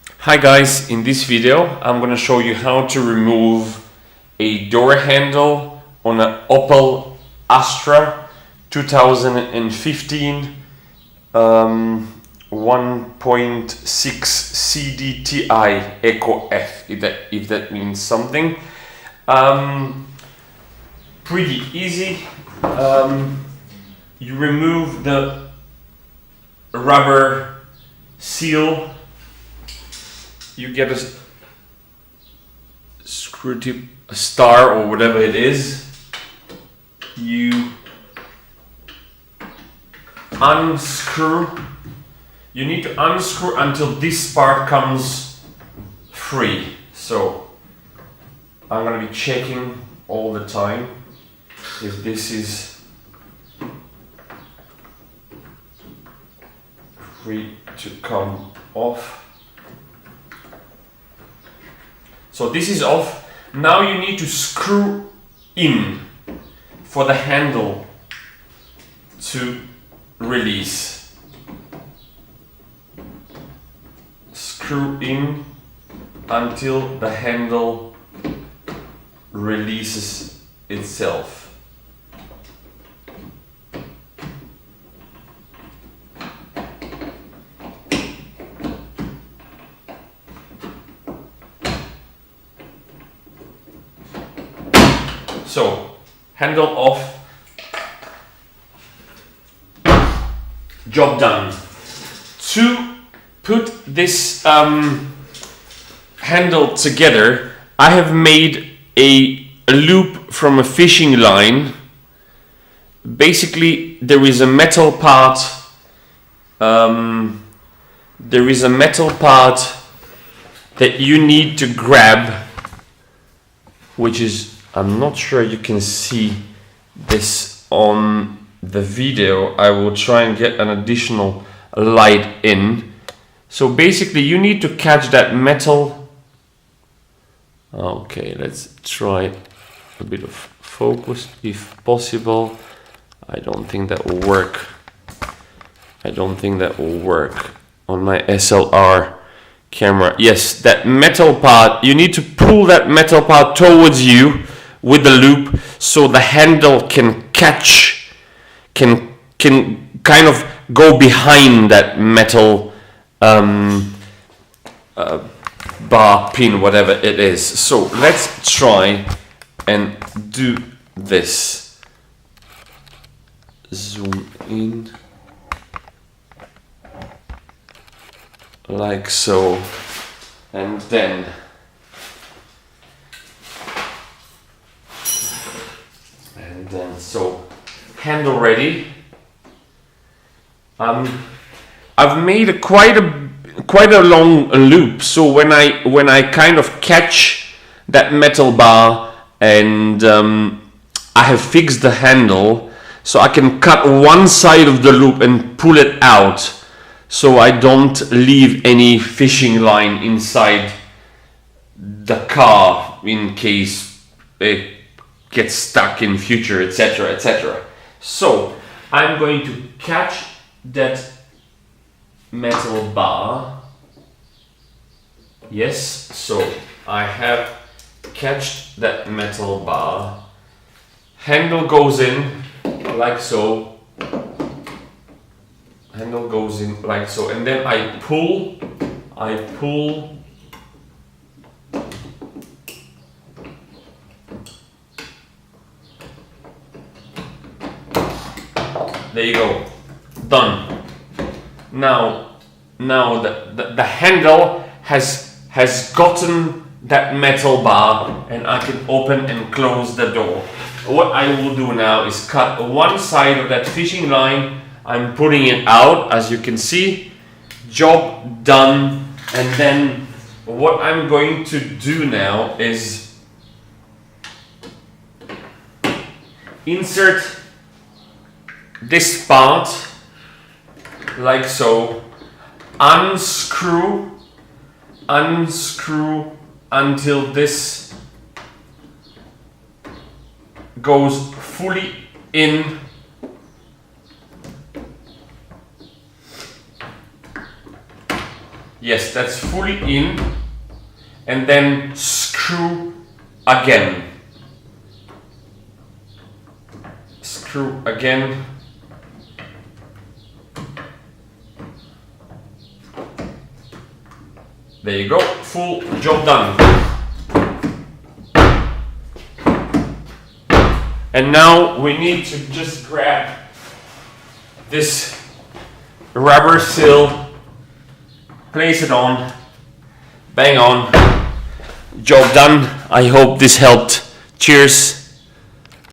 Hi guys, in this video I'm going to show you how to remove a door handle on an Opel Astra 2015 1.6 CDTi ecoF, if that means something. Pretty easy. You remove the rubber seal. You get a screw tip, a star or whatever it is. You unscrew. You need to unscrew until this part comes free. So I'm going to be checking all the time if this is free to come off. So this is off. Now you need to screw in for the handle to release. Screw in until the handle releases itself. So, handle off, job done. To put this handle together, I have made a loop from a fishing line. Basically, there is a metal part. That you need to grab, which is, I'm not sure you can see this on the video. I will try and get an additional light in. So basically you need to catch that metal. Okay, let's try a bit of focus if possible. I don't think that will work. I don't think that will work on my SLR camera. Yes, that metal part, you need to pull that metal part towards you with the loop so the handle can catch, can kind of go behind that metal bar, pin, whatever it is. So let's try and do this. Zoom in like so, and then so handle ready. I've made quite a long loop, so when I kind of catch that metal bar and I have fixed the handle, so I can cut one side of the loop and pull it out, so I don't leave any fishing line inside the car in case it gets stuck in future, etc., etc. So I'm going to catch that metal bar. Yes, so I have catched that metal bar. Handle goes in like so. Handle goes in like so, and then I pull. There you go, done. Now the handle has gotten that metal bar, and I can open and close the door. What I will do now is cut one side of that fishing line. I'm putting it out, as you can see. Job done. And then what I'm going to do now is insert this part like so, unscrew until this goes fully in. Yes, that's fully in. And then screw again. Screw again. There you go, full job done. And now we need to just grab this rubber seal, place it on, bang on, job done. I hope this helped. Cheers.